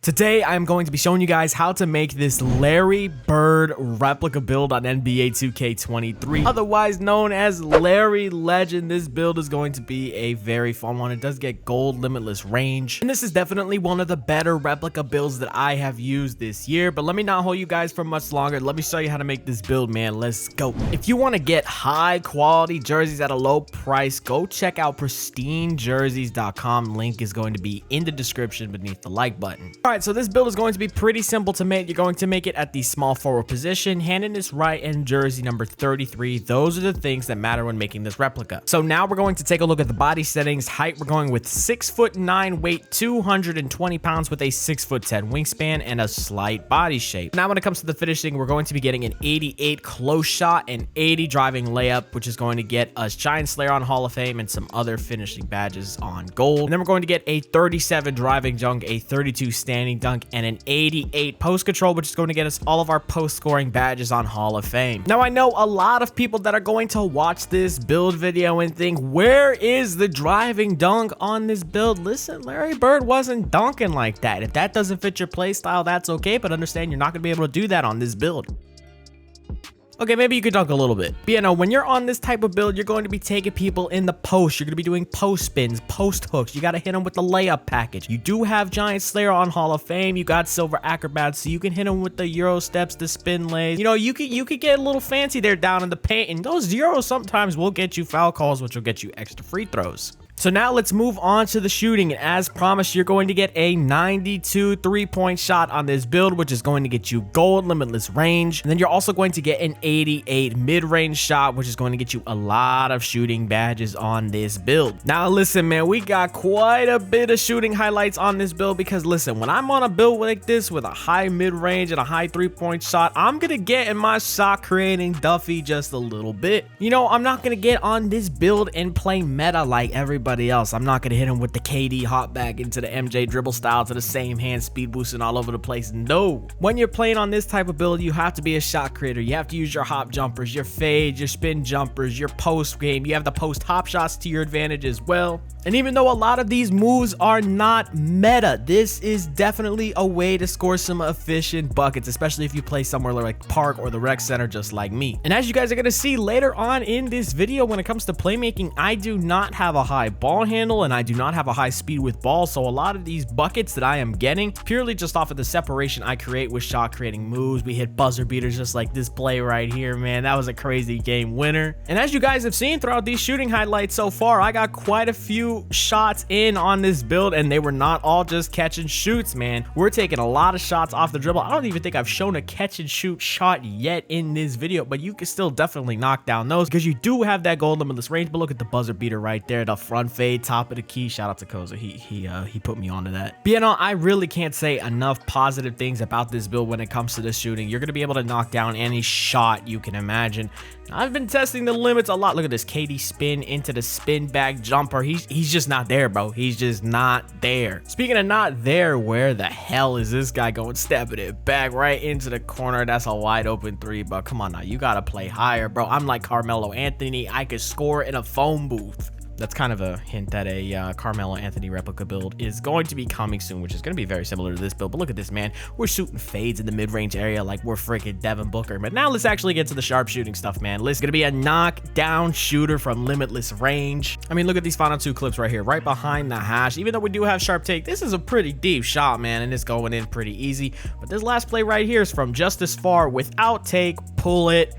Today, I'm going to be showing you guys how to make this Larry Bird replica build on NBA 2K23, otherwise known as Larry Legend. This build is going to be a very fun one. It does get gold limitless range, and this is definitely one of the better replica builds that I have used this year. But let me not hold you guys for much longer. Let me show you how to make this build, man. Let's go. If you want to get high quality jerseys at a low price, go check out pristinejerseys.com. Link is going to be in the description beneath the like button. All right, so this build is going to be pretty simple to make. You're going to make it at the small forward position, hand in this right end jersey number 33. Those are the things that matter when making this replica. So now we're going to take a look at the body settings. Height, we're going with 6'9", weight 220 pounds with a 6'10" wingspan and a slight body shape. Now when it comes to the finishing, we're going to be getting an 88 close shot and 80 driving layup, which is going to get us Giant Slayer on Hall of Fame and some other finishing badges on gold. And then we're going to get a 37 driving dunk, a 32 standing dunk, and an 88 post control, which is going to get us all of our post scoring badges on Hall of Fame. Now I know a lot of people that are going to watch this build video and think, where is the driving dunk on this build? Listen, Larry Bird wasn't dunking like that. If that doesn't fit your play style, that's okay, but understand you're not going to be able to do that on this build. Okay, maybe you could dunk a little bit. But you know, when you're on this type of build, you're going to be taking people in the post. You're going to be doing post spins, post hooks. You got to hit them with the layup package. You do have Giant Slayer on Hall of Fame. You got Silver Acrobats, so you can hit them with the Euro steps, the spin lays. You know, you could get a little fancy there down in the paint, and those Euros sometimes will get you foul calls, which will get you extra free throws. So now let's move on to the shooting. And as promised, you're going to get a 92 3-point shot on this build, which is going to get you gold limitless range. And then you're also going to get an 88 mid-range shot, which is going to get you a lot of shooting badges on this build. Now listen, man, we got quite a bit of shooting highlights on this build because listen, when I'm on a build like this with a high mid-range and a high 3-point shot, I'm gonna get in my shot creating Duffy just a little bit. You know, I'm not gonna get on this build and play meta like everybody else. I'm not gonna hit him with the KD hop back into the MJ dribble style to the same hand speed boosting all over the place. No, when you're playing on this type of build, you have to be a shot creator. You have to use your hop jumpers, your fades, your spin jumpers, your post game. You have the post hop shots to your advantage as well. And even though a lot of these moves are not meta, this is definitely a way to score some efficient buckets, especially if you play somewhere like Park or the Rec Center just like me. And as you guys are going to see later on in this video, when it comes to playmaking, I do not have a high ball handle and I do not have a high speed with ball. So a lot of these buckets that I am getting purely just off of the separation I create with shot creating moves. We hit buzzer beaters just like this play right here, man. That was a crazy game winner. And as you guys have seen throughout these shooting highlights so far, I got quite a few shots in on this build and they were not all just catch and shoots, man. We're taking a lot of shots off the dribble. I don't even think I've shown a catch and shoot shot yet in this video, but you can still definitely knock down those because you do have that gold limitless range. But look at the buzzer beater right there, the front fade, top of the key. Shout out to Koza. He put me onto that. But you know, I really can't say enough positive things about this build when it comes to the shooting. You're going to be able to knock down any shot you can imagine. I've been testing the limits a lot. Look at this KD spin into the spin back jumper. He's just not there, bro. He's just not there. Speaking of not there, where the hell is this guy going? Stepping it back right into the corner. That's a wide open three, bro. Come on now. You got to play higher, bro. I'm like Carmelo Anthony. I could score in a phone booth. That's kind of a hint that a Carmelo Anthony replica build is going to be coming soon, which is going to be very similar to this build. But look at this, man. We're shooting fades in the mid-range area like we're freaking Devin Booker. But now let's actually get to the sharp shooting stuff, man. This is going to be a knockdown shooter from limitless range. I mean, look at these final two clips right here, right behind the hash. Even though we do have sharp take, this is a pretty deep shot, man, and it's going in pretty easy. But this last play right here is from just as far without take, pull it,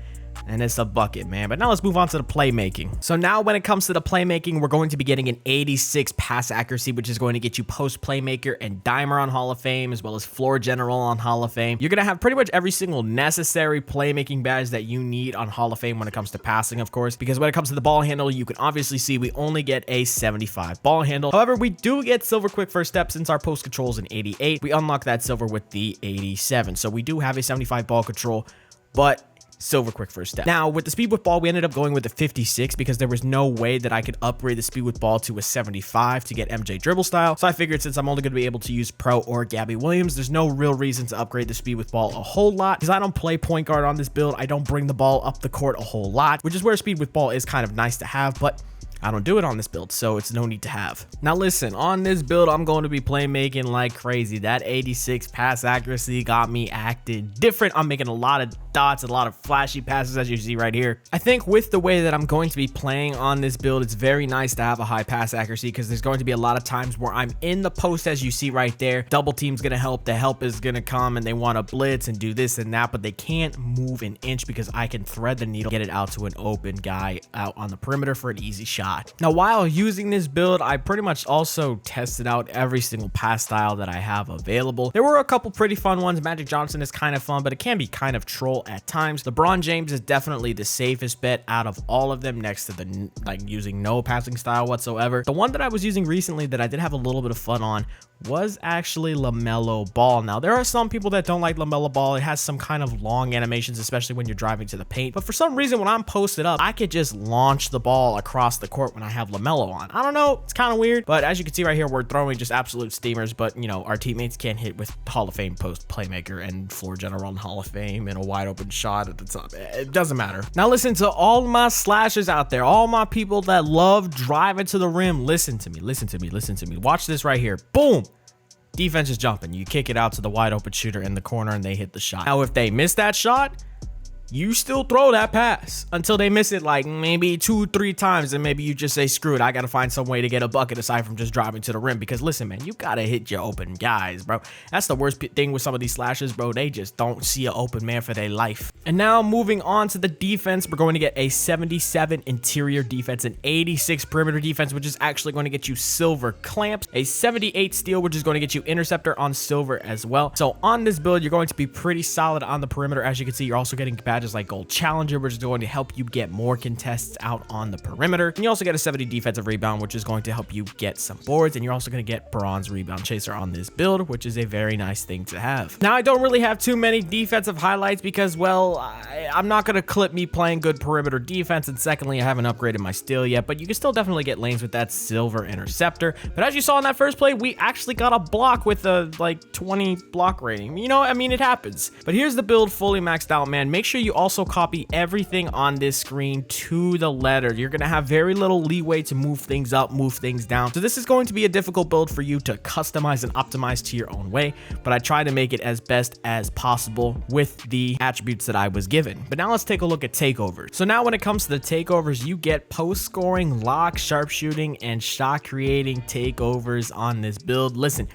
and it's a bucket, man. But now let's move on to the playmaking. So now when it comes to the playmaking, we're going to be getting an 86 pass accuracy, which is going to get you post playmaker and dimer on Hall of Fame, as well as floor general on Hall of Fame. You're going to have pretty much every single necessary playmaking badge that you need on Hall of Fame when it comes to passing, of course, because when it comes to the ball handle, you can obviously see we only get a 75 ball handle. However, we do get silver quick first step since our post control is an 88. We unlock that silver with the 87. So we do have a 75 ball control, but silver quick first step. Now with the speed with ball, we ended up going with a 56 because there was no way that I could upgrade the speed with ball to a 75 to get MJ dribble style. So I figured since I'm only going to be able to use pro or Gabby Williams, there's no real reason to upgrade the speed with ball a whole lot because I don't play point guard on this build. I don't bring the ball up the court a whole lot, which is where speed with ball is kind of nice to have, but I don't do it on this build, so it's no need to have. Now listen, on this build, I'm going to be playmaking like crazy. That 86 pass accuracy got me acting different. I'm making a lot of dots, a lot of flashy passes, as you see right here. I think with the way that I'm going to be playing on this build, it's very nice to have a high pass accuracy because there's going to be a lot of times where I'm in the post, as you see right there. Double team's gonna help, the help is gonna come and they want to blitz and do this and that, but they can't move an inch because I can thread the needle, get it out to an open guy out on the perimeter for an easy shot. Now, while using this build, I pretty much also tested out every single pass style that I have available. There were a couple pretty fun ones. Magic Johnson is kind of fun, but it can be kind of troll at times. LeBron James is definitely the safest bet out of all of them, next to the using no passing style whatsoever. The one that I was using recently that I did have a little bit of fun on was actually LaMelo Ball. Now, there are some people that don't like LaMelo Ball. It has some kind of long animations, especially when you're driving to the paint. But for some reason, when I'm posted up, I could just launch the ball across the court when I have LaMelo on. I don't know. It's kind of weird. But as you can see right here, we're throwing just absolute steamers. But, you know, our teammates can't hit with Hall of Fame post playmaker and floor general in Hall of Fame and a wide open shot at the top. It doesn't matter. Now, listen to all my slashers out there, all my people that love driving to the rim. Listen to me. Listen to me. Listen to me. Watch this right here. Boom. Defense is jumping. You kick it out to the wide open shooter in the corner and they hit the shot. Now, if they miss that shot, you still throw that pass until they miss it like maybe 2-3 times, and maybe you just say, screw it, I gotta find some way to get a bucket aside from just driving to the rim. Because listen, man, you gotta hit your open guys, bro. That's the worst thing with some of these slashers, bro. They just don't see an open man for their life. And now moving on to the defense, we're going to get a 77 interior defense, an 86 perimeter defense, which is actually going to get you silver clamps, a 78 steal, which is going to get you interceptor on silver as well. So on this build, you're going to be pretty solid on the perimeter. As you can see, you're also getting badges like gold challenger, which is going to help you get more contests out on the perimeter. And you also get a 70 defensive rebound, which is going to help you get some boards. And you're also going to get bronze rebound chaser on this build, which is a very nice thing to have. Now, I don't really have too many defensive highlights because, well, I'm not going to clip me playing good perimeter defense. And secondly, I haven't upgraded my steal yet, but you can still definitely get lanes with that silver interceptor. But as you saw in that first play, we actually got a block with a like 20 block rating. You know, I mean, it happens. But here's the build fully maxed out, man. Make sure you also copy everything on this screen to the letter. You're going to have very little leeway to move things up, move things down. So this is going to be a difficult build for you to customize and optimize to your own way, but I try to make it as best as possible with the attributes that I was given. But now let's take a look at takeovers. So now when it comes to the takeovers, you get post scoring, lock, sharpshooting, and shot creating takeovers on this build. Listen,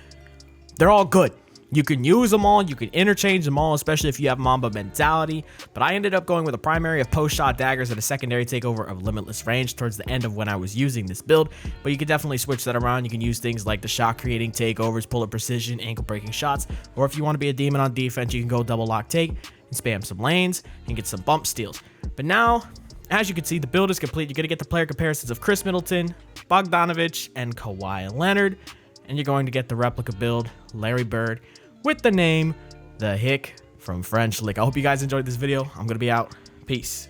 they're all good. You can use them all, you can interchange them all, especially if you have Mamba mentality, but I ended up going with a primary of post shot daggers and a secondary takeover of limitless range towards the end of when I was using this build. But you can definitely switch that around. You can use things like the shot creating takeovers, pull up precision, ankle breaking shots, or if you want to be a demon on defense, you can go double lock take and spam some lanes and get some bump steals. But now, as you can see, the build is complete. You're going to get the player comparisons of Chris Middleton, Bogdanovich, and Kawhi Leonard, and you're going to get the replica build, Larry Bird, with the name, The Hick from French Lick. I hope you guys enjoyed this video. I'm going to be out. Peace.